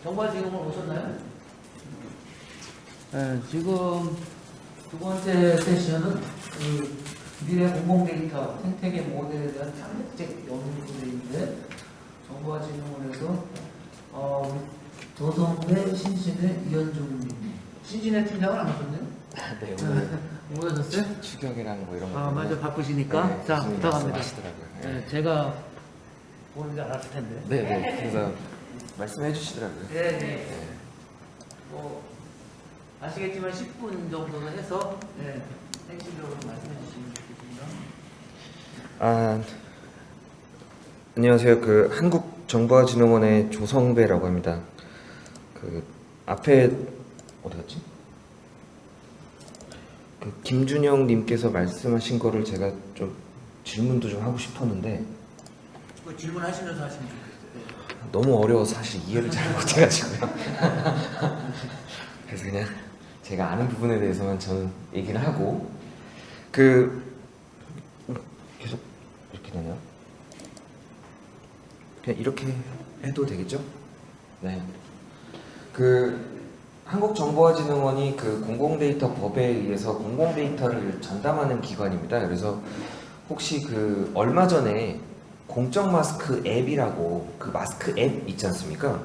정말 지금은 오셨나요? 네, 지금 두 번째 세션은 그 미래 공공 데이터 생태계 모델에 대한 창의적 연구인데 정보화진흥원에서 조성대, 신신의, 이현중님, 신진의 팀장은 안 오셨네요? 네, 오늘 못 오셨어요? 추격이랑 뭐 이런 거. 아, 맞아, 바쁘시니까. 네, 자, 교수님 부탁합니다. 말씀하시더라고요. 네, 제가 보는 줄 알았을 텐데. 네, 네. 그래서 말씀해 주시더라고요. 네, 네. 뭐 아시겠지만 10분 정도는 해서 핵심적으로 말씀해 주시면 좋겠습니다. 아, 안녕하세요. 그 한국정보화진흥원의 조성배라고 합니다. 그 앞에 어디 갔지? 그 김준영 님께서 말씀하신 거를 제가 좀 질문도 좀 하고 싶었는데 그 질문하시면서 하시면 좋겠어요. 너무 어려워서 사실 이해를 잘 못해가지고요. 그래서 그냥 제가 아는 부분에 대해서만 저는 얘기를 하고 그 계속 이렇게 되나요? 그냥 이렇게 해도 되겠죠? 네. 그 한국정보화진흥원이 그 공공데이터 법에 의해서 공공데이터를 전담하는 기관입니다. 그래서 혹시 그 얼마 전에 공적 마스크 앱이라고 그 마스크 앱 있지 않습니까?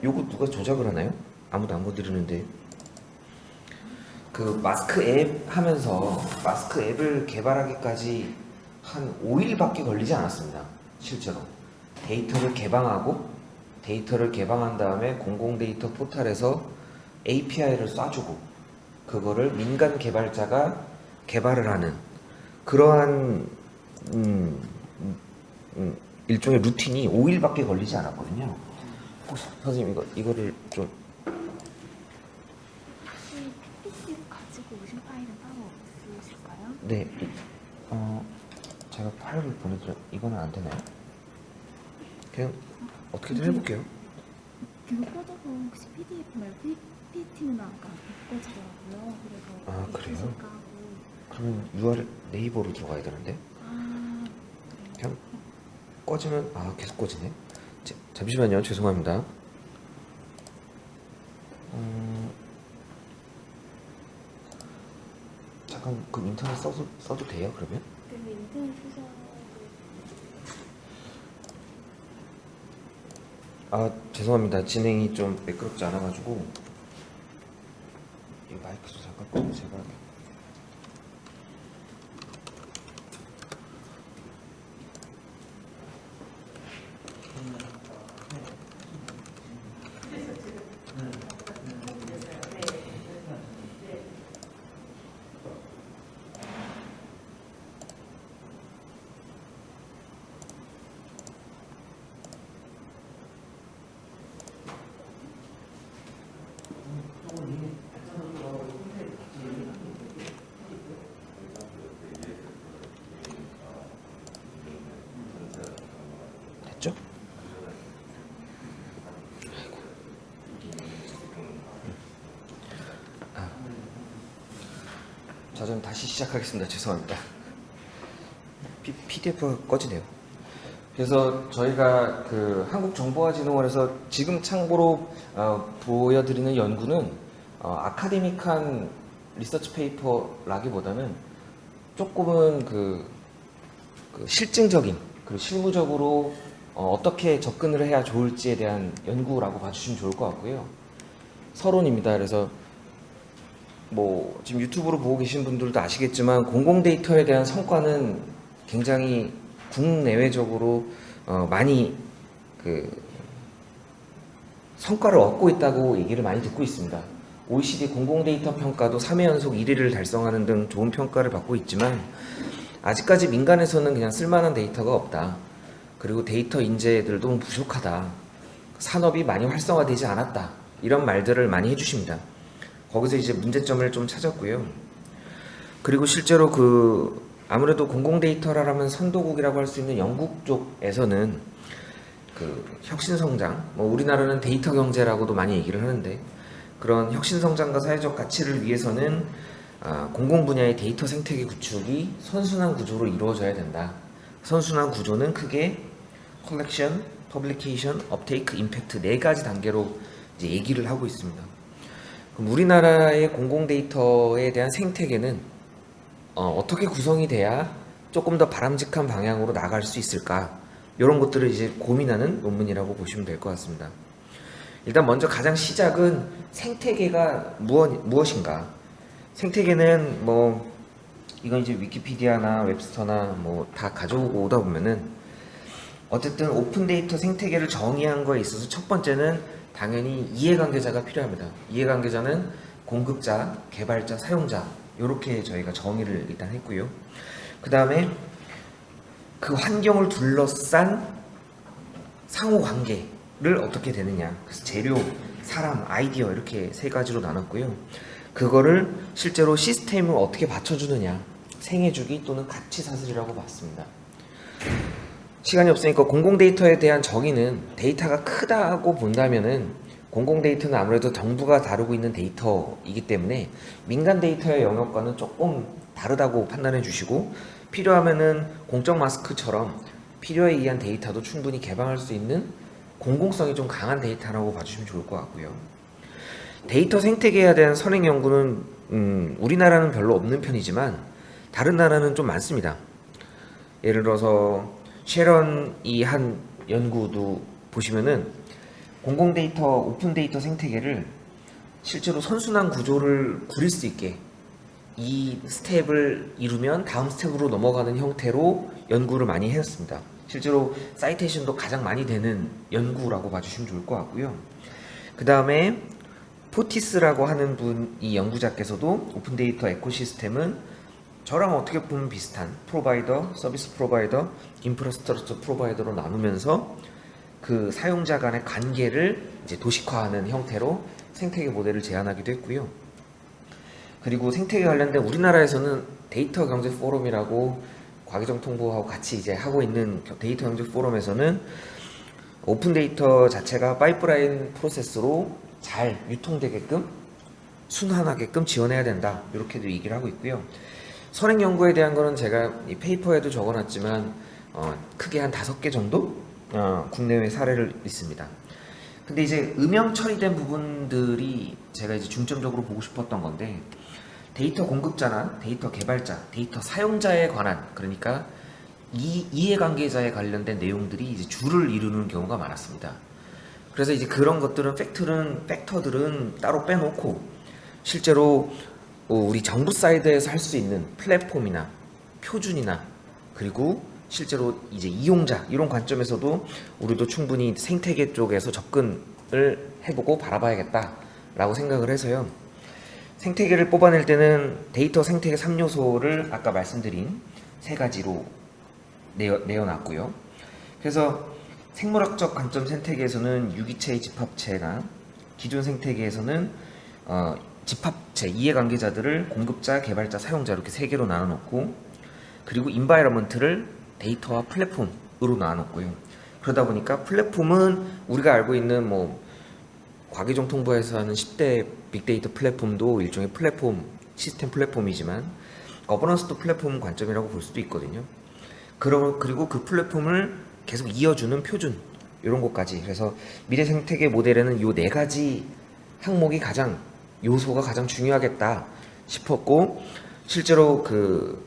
요거 누가 조작을 하나요? 아무도 안 건드리는데 그 마스크 앱 하면서 마스크 앱을 개발하기까지 한 5일밖에 걸리지 않았습니다. 실제로 데이터를 개방한 다음에 공공데이터 포털에서 API를 쏴주고 그거를 민간 개발자가 개발을 하는 그러한 일종의 루틴이 5일밖에 걸리지 않았거든요. 혹시 선생님 이거를 좀 PPT 가지고 오신 파일은 따로 없으실까요? 네, 제가 파일을 보내드려 이거는 안 되나요? 그냥 어떻게든 해볼게요. 그거 꽂아서 혹시 PDF 말고 PPT는 아까 못 꽂더라고요. 그래서 아, 그래요? 있으실까 하고. 그러면 URL 네이버로 들어가야 되는데 아, 그냥 꺼지면 계속 꺼지네. 잠시만요. 죄송합니다. 잠깐 그 인터넷 써도 돼요? 그러면? 그리고 인터넷 쓰셔도 죄송합니다. 진행이 좀 매끄럽지 않아가지고 이 마이크 좀 잠깐 끄고 제가 됐죠? 자, 좀 다시 시작하겠습니다. 죄송합니다. PDF가 꺼지네요. 그래서 저희가 그 한국정보화진흥원에서 지금 참고로 보여드리는 연구는 아카데믹한 리서치 페이퍼라기보다는 조금은 그 실증적인 그리고 실무적으로 어떻게 접근을 해야 좋을지에 대한 연구라고 봐주시면 좋을 것 같고요. 서론입니다. 그래서 뭐 지금 유튜브로 보고 계신 분들도 아시겠지만 공공데이터에 대한 성과는 굉장히 국내외적으로 많이 그 성과를 얻고 있다고 얘기를 많이 듣고 있습니다. OECD 공공데이터 평가도 3회 연속 1위를 달성하는 등 좋은 평가를 받고 있지만 아직까지 민간에서는 그냥 쓸만한 데이터가 없다. 그리고 데이터 인재들도 부족하다. 산업이 많이 활성화되지 않았다. 이런 말들을 많이 해주십니다. 거기서 이제 문제점을 좀 찾았고요. 그리고 실제로 아무래도 공공데이터라면 선도국이라고 할 수 있는 영국 쪽에서는 그 혁신성장, 뭐 우리나라는 데이터 경제라고도 많이 얘기를 하는데 그런 혁신성장과 사회적 가치를 위해서는 공공 분야의 데이터 생태계 구축이 선순환 구조로 이루어져야 된다. 선순환 구조는 크게 컬렉션, 퍼블리케이션, 업테이크, 임팩트 4가지 단계로 이제 얘기를 하고 있습니다. 그럼 우리나라의 공공 데이터에 대한 생태계는 어떻게 구성이 돼야 조금 더 바람직한 방향으로 나갈 수 있을까? 이런 것들을 이제 고민하는 논문이라고 보시면 될 것 같습니다. 일단 먼저 가장 시작은 생태계가 무엇인가? 생태계는 뭐 이건 이제 위키피디아나 웹스터나 뭐 다 가져오고 오다 보면은 어쨌든 오픈 데이터 생태계를 정의한 거에 있어서 첫 번째는 당연히 이해관계자가 필요합니다. 이해관계자는 공급자, 개발자, 사용자 이렇게 저희가 정의를 일단 했고요. 그 다음에 그 환경을 둘러싼 상호관계를 어떻게 되느냐. 그래서 재료, 사람, 아이디어 이렇게 세 가지로 나눴고요. 그거를 실제로 시스템을 어떻게 받쳐주느냐. 생애주기 또는 가치사슬이라고 봤습니다. 시간이 없으니까 공공 데이터에 대한 정의는 데이터가 크다고 본다면은 공공 데이터는 아무래도 정부가 다루고 있는 데이터이기 때문에 민간 데이터의 영역과는 조금 다르다고 판단해 주시고 필요하면은 공적 마스크처럼 필요에 의한 데이터도 충분히 개방할 수 있는 공공성이 좀 강한 데이터라고 봐주시면 좋을 것 같고요. 데이터 생태계에 대한 선행 연구는 우리나라는 별로 없는 편이지만 다른 나라는 좀 많습니다. 예를 들어서 쉐런이 한 연구도 보시면은 공공 데이터, 오픈 데이터 생태계를 실제로 선순환 구조를 구릴 수 있게 이 스텝을 이루면 다음 스텝으로 넘어가는 형태로 연구를 많이 했습니다. 실제로 사이테이션도 가장 많이 되는 연구라고 봐주시면 좋을 것 같고요. 그 다음에 포티스라고 하는 분이 연구자께서도 오픈 데이터 에코시스템은 저랑 어떻게 보면 비슷한 프로바이더, 서비스 프로바이더, 인프라스트럭처 프로바이더로 나누면서 그 사용자 간의 관계를 이제 도식화하는 형태로 생태계 모델을 제안하기도 했고요. 그리고 생태계 관련된 우리나라에서는 데이터 경제 포럼이라고 과기정통부하고 같이 이제 하고 있는 데이터 경제 포럼에서는 오픈 데이터 자체가 파이프라인 프로세스로 잘 유통되게끔 순환하게끔 지원해야 된다 이렇게도 얘기를 하고 있고요. 선행 연구에 대한 거는 제가 이 페이퍼에도 적어놨지만 크게 한 5개 정도 국내외 사례를 있습니다. 근데 이제 음영 처리된 부분들이 제가 이제 중점적으로 보고 싶었던 건데 데이터 공급자나 데이터 개발자, 데이터 사용자에 관한 그러니까 이해관계자에 관련된 내용들이 이제 줄을 이루는 경우가 많았습니다. 그래서 이제 그런 것들은 팩터들은 따로 빼놓고 실제로 우리 정부 사이드에서 할 수 있는 플랫폼이나 표준이나 그리고 실제로 이제 이용자 이런 관점에서도 우리도 충분히 생태계 쪽에서 접근을 해보고 바라봐야겠다라고 생각을 해서요. 생태계를 뽑아낼 때는 데이터 생태계 3요소를 아까 말씀드린 3가지로 내어놨고요. 그래서 생물학적 관점 생태계에서는 유기체의 집합체나 기존 생태계에서는 집합체, 이해관계자들을 공급자, 개발자, 사용자 이렇게 3개로 나눠놓고 그리고 인바이러먼트를 데이터와 플랫폼으로 나눠놓고요. 그러다 보니까 플랫폼은 우리가 알고 있는 뭐 과기정통부에서 하는 10대 빅데이터 플랫폼도 일종의 플랫폼, 시스템 플랫폼이지만 거버넌스도 플랫폼 관점이라고 볼 수도 있거든요. 그리고 그 플랫폼을 계속 이어주는 표준 이런 것까지 그래서 미래 생태계 모델에는 이 4가지 항목이 요소가 가장 중요하겠다 싶었고 실제로 그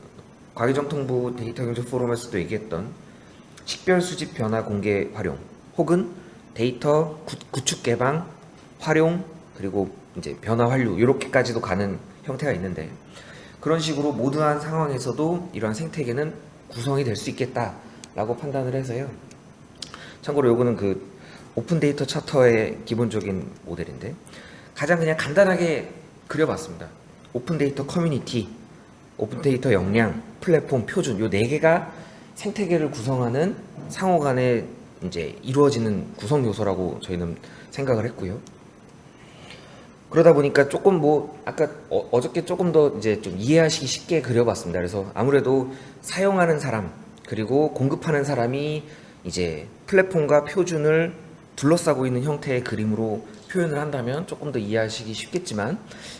과기정통부 데이터 경제 포럼에서도 얘기했던 식별 수집 변화 공개 활용 혹은 데이터 구축 개방 활용 그리고 이제 변화 완료 이렇게까지도 가는 형태가 있는데 그런 식으로 모두한 상황에서도 이러한 생태계는 구성이 될 수 있겠다라고 판단을 해서요. 참고로 요거는 그 오픈 데이터 차터의 기본적인 모델인데 가장 그냥 간단하게 그려봤습니다. 오픈 데이터 커뮤니티, 오픈 데이터 역량, 플랫폼, 표준 요 4개가 생태계를 구성하는 상호 간에 이제 이루어지는 구성 요소라고 저희는 생각을 했고요. 그러다 보니까 조금 뭐 아까 어저께 조금 더 이제 좀 이해하시기 쉽게 그려봤습니다. 그래서 아무래도 사용하는 사람 그리고 공급하는 사람이 이제 플랫폼과 표준을 둘러싸고 있는 형태의 그림으로 표현을 한다면 조금 더 이해하시기 쉽겠지만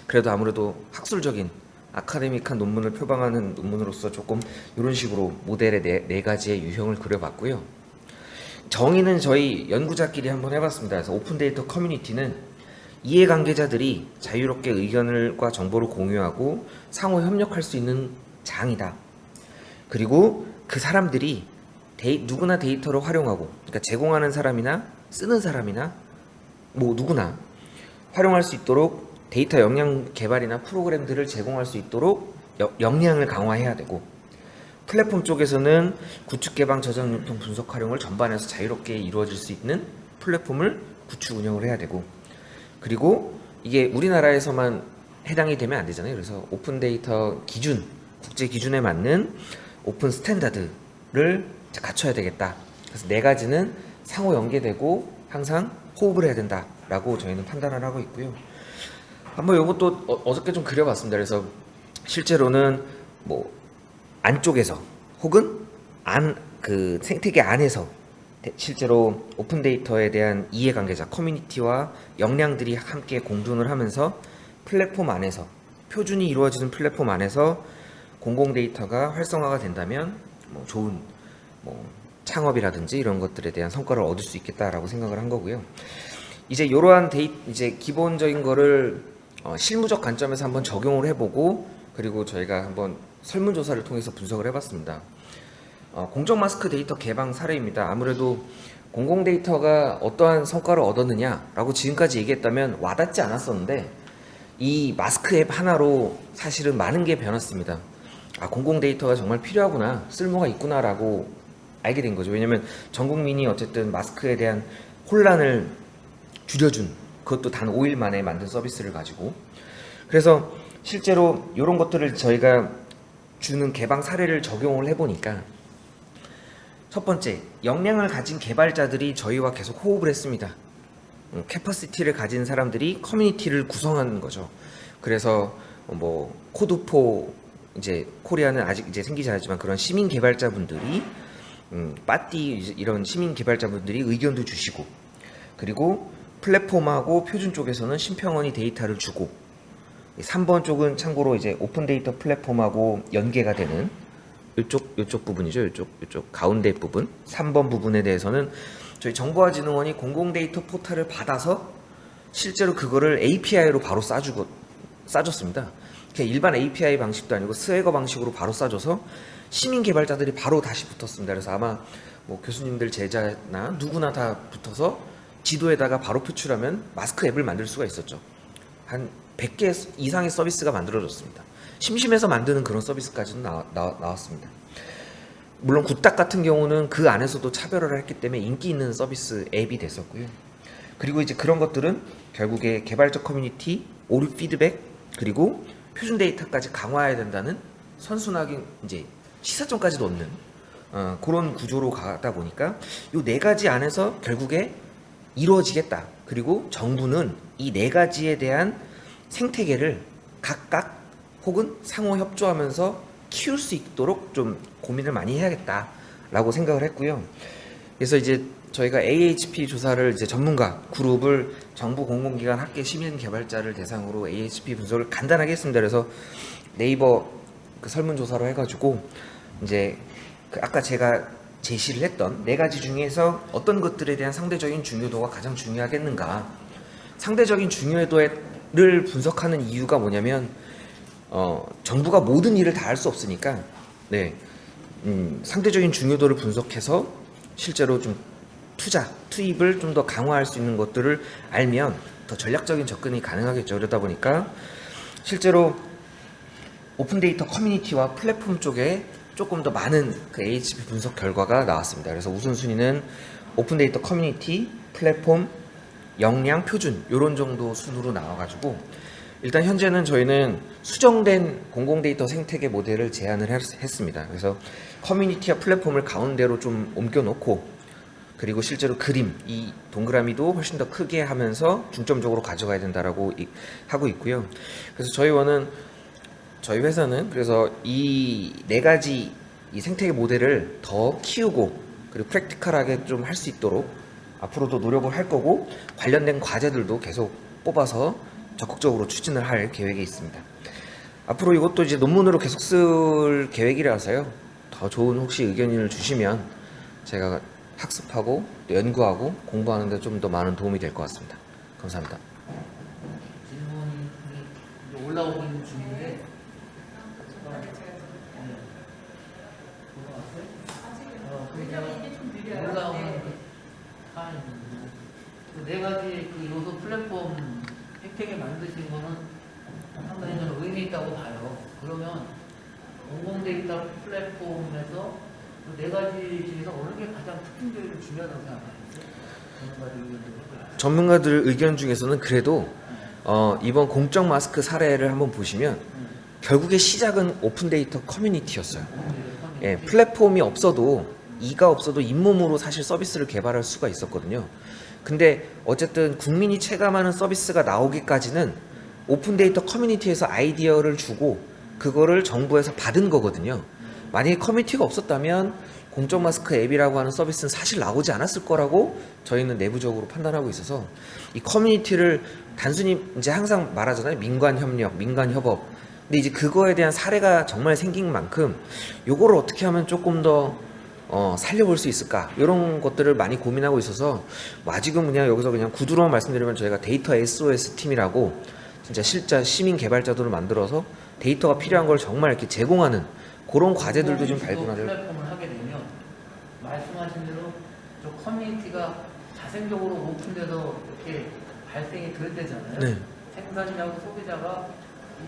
그래도 아무래도 학술적인 아카데믹한 논문을 표방하는 논문으로서 조금 이런 식으로 모델의 4가지의 유형을 그려봤고요. 정의는 저희 연구자끼리 한번 해봤습니다. 그래서 오픈 데이터 커뮤니티는 이해관계자들이 자유롭게 의견과 정보를 공유하고 상호 협력할 수 있는 장이다. 그리고 그 사람들이 누구나 데이터를 활용하고, 그러니까 제공하는 사람이나 쓰는 사람이나 뭐 누구나 활용할 수 있도록 데이터 역량 개발이나 프로그램들을 제공할 수 있도록 역량을 강화해야 되고, 플랫폼 쪽에서는 구축 개방 저장 유통 분석 활용을 전반해서 자유롭게 이루어질 수 있는 플랫폼을 구축 운영을 해야 되고, 그리고 이게 우리나라에서만 해당이 되면 안 되잖아요. 그래서 오픈 데이터 기준, 국제 기준에 맞는 오픈 스탠다드를 갖춰야 되겠다. 그래서 네 가지는 상호 연계되고 항상 호흡을 해야 된다라고 저희는 판단을 하고 있고요. 한번 이것도 어저께 좀 그려봤습니다. 그래서 실제로는 뭐 안쪽에서 혹은 그 생태계 안에서 실제로 오픈 데이터에 대한 이해관계자 커뮤니티와 역량들이 함께 공존을 하면서 플랫폼 안에서 표준이 이루어지는 플랫폼 안에서 공공 데이터가 활성화가 된다면 뭐 좋은 뭐 창업이라든지 이런 것들에 대한 성과를 얻을 수 있겠다라고 생각을 한 거고요. 이제 이러한 이제 기본적인 거를 실무적 관점에서 한번 적용을 해보고, 그리고 저희가 한번 설문조사를 통해서 분석을 해봤습니다. 공정 마스크 데이터 개방 사례입니다. 아무래도 공공 데이터가 어떠한 성과를 얻었느냐라고 지금까지 얘기했다면 와닿지 않았었는데, 이 마스크 앱 하나로 사실은 많은 게 변했습니다. 공공 데이터가 정말 필요하구나, 쓸모가 있구나라고 알게 된 거죠. 왜냐면 전 국민이 어쨌든 마스크에 대한 혼란을 줄여준, 그것도 단 5일 만에 만든 서비스를 가지고, 그래서 실제로 이런 것들을 저희가 주는 개방 사례를 적용을 해보니까, 첫 번째, 역량을 가진 개발자들이 저희와 계속 호흡을 했습니다. 캐퍼시티를 가진 사람들이 커뮤니티를 구성하는 거죠. 그래서 뭐 코드포, 이제 코리아는 아직 이제 생기지 않았지만 그런 시민 개발자분들이 빠띠 이런 시민 개발자분들이 의견도 주시고, 그리고 플랫폼하고 표준 쪽에서는 심평원이 데이터를 주고, 3번 쪽은 참고로 이제 오픈 데이터 플랫폼하고 연계가 되는 이쪽 부분이죠. 이쪽 가운데 부분 3번 부분에 대해서는 저희 정보화진흥원이 공공 데이터 포털을 받아서 실제로 그거를 API로 바로 싸줬습니다. 그냥 일반 API 방식도 아니고 스웨거 방식으로 바로 싸줘서 시민 개발자들이 바로 다시 붙었습니다. 그래서 아마 뭐 교수님들 제자나 누구나 다 붙어서 지도에다가 바로 표출하면 마스크 앱을 만들 수가 있었죠. 한 100개 이상의 서비스가 만들어졌습니다. 심심해서 만드는 그런 서비스까지는 나왔습니다. 물론 굿닥 같은 경우는 그 안에서도 차별화를 했기 때문에 인기 있는 서비스 앱이 됐었고요. 그리고 이제 그런 것들은 결국에 개발자 커뮤니티, 오류 피드백, 그리고 표준 데이터까지 강화해야 된다는 선순하게 이제 시사점까지 넣는 그런 구조로 가다 보니까 이 네 가지 안에서 결국에 이루어지겠다. 그리고 정부는 이 네 가지에 대한 생태계를 각각 혹은 상호 협조하면서 키울 수 있도록 좀 고민을 많이 해야겠다라고 생각을 했고요. 그래서 이제 저희가 AHP 조사를 이제 전문가 그룹을 정부 공공기관 학계 시민 개발자를 대상으로 AHP 분석을 간단하게 했습니다. 그래서 네이버 그 설문조사로 해가지고 이제 그 아까 제가 제시를 했던 네 가지 중에서 어떤 것들에 대한 상대적인 중요도가 가장 중요하겠는가. 상대적인 중요도를 분석하는 이유가 뭐냐면 정부가 모든 일을 다 할 수 없으니까 상대적인 중요도를 분석해서 실제로 좀 투입을 좀 더 강화할 수 있는 것들을 알면 더 전략적인 접근이 가능하겠죠. 그러다 보니까 실제로 오픈데이터 커뮤니티와 플랫폼 쪽에 조금 더 많은 그 AHP 분석 결과가 나왔습니다. 그래서 우선순위는 오픈데이터 커뮤니티, 플랫폼, 역량, 표준 이런 정도 순으로 나와가지고 일단 현재는 저희는 수정된 공공데이터 생태계 모델을 제안을 했습니다. 그래서 커뮤니티와 플랫폼을 가운데로 좀 옮겨놓고, 그리고 실제로 그림, 이 동그라미도 훨씬 더 크게 하면서 중점적으로 가져가야 된다라고 하고 있고요. 그래서 저희 회사는 그래서 이 네 가지 이 생태계 모델을 더 키우고 그리고 프랙티컬하게 좀 할 수 있도록 앞으로도 노력을 할 거고, 관련된 과제들도 계속 뽑아서 적극적으로 추진을 할 계획이 있습니다. 앞으로 이것도 이제 논문으로 계속 쓸 계획이라서요. 더 좋은 혹시 의견을 주시면 제가 학습하고 또 연구하고 공부하는 데 좀 더 많은 도움이 될 것 같습니다. 감사합니다. 올라오고 있는 중인데 올라오는 네 가지 그 요소 플랫폼 혜택에 만드신 거는 상당히 저는 의미 있다고 봐요. 그러면 공공 데이터 플랫폼에서 그 네 가지 중에서 어느 게 가장 특징적이고 중요하다고 생각하세요? 전문가들 의견 중에서는 그래도 이번 공적 마스크 사례를 한번 보시면 결국에 시작은 오픈 데이터 커뮤니티였어요. 예, 플랫폼이 없어도 이가 없어도 잇몸으로 사실 서비스를 개발할 수가 있었거든요. 근데 어쨌든 국민이 체감하는 서비스가 나오기까지는 오픈 데이터 커뮤니티에서 아이디어를 주고 그거를 정부에서 받은 거거든요. 만약에 커뮤니티가 없었다면 공적 마스크 앱이라고 하는 서비스는 사실 나오지 않았을 거라고 저희는 내부적으로 판단하고 있어서 이 커뮤니티를 단순히 이제 항상 말하잖아요. 민관 협력, 민간 협업. 근데 이제 그거에 대한 사례가 정말 생긴 만큼 요거를 어떻게 하면 조금 더 살려볼 수 있을까? 이런 것들을 많이 고민하고 있어서 아직은 그냥 여기서 그냥 구두로 말씀드리면 저희가 데이터 SOS 팀이라고 진짜 실제 시민 개발자들을 만들어서 데이터가 필요한 걸 정말 이렇게 제공하는 그런 과제들도 좀 발굴하려고. 플랫폼을 하게 되면 말씀하신 대로 저 커뮤니티가 자생적으로 오픈돼서 이렇게 발생이 될 때잖아요. 네. 생산자하고 소비자가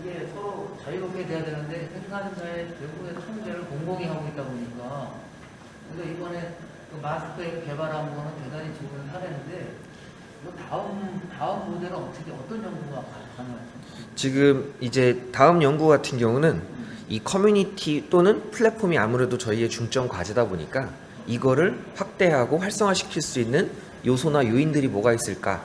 이게 서로 자유롭게 돼야 되는데 생산자의 대부분의 통제를 공공이 하고 있다 보니까 그래서 이번에 그 마스크 앱 개발한 거는 대단히 좋은 사례인데 다음 모델은 어떤 연구가 가능할까요? 지금 이제 다음 연구 같은 경우는 이 커뮤니티 또는 플랫폼이 아무래도 저희의 중점 과제다 보니까 이거를 확대하고 활성화시킬 수 있는 요소나 요인들이 뭐가 있을까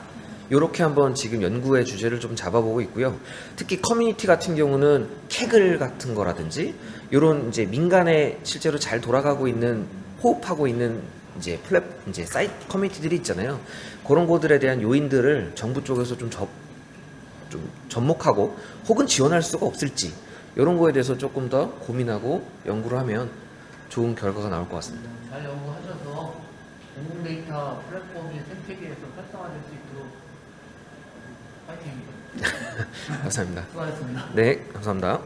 요렇게 한번 지금 연구의 주제를 좀 잡아보고 있고요. 특히 커뮤니티 같은 경우는 캐글 같은 거라든지 요런 이제 민간에 실제로 잘 돌아가고 있는 호흡하고 있는 이제 사이트 커뮤니티들이 있잖아요. 그런 것들에 대한 요인들을 정부 쪽에서 좀 접목하고 혹은 지원할 수가 없을지 이런 거에 대해서 조금 더 고민하고 연구를 하면 좋은 결과가 나올 것 같습니다. 잘 연구하셔서 공공 데이터 플랫폼이 생태계에서 활성화될 수 있도록 파이팅입니다. 감사합니다. 수고하셨습니다. 네, 감사합니다.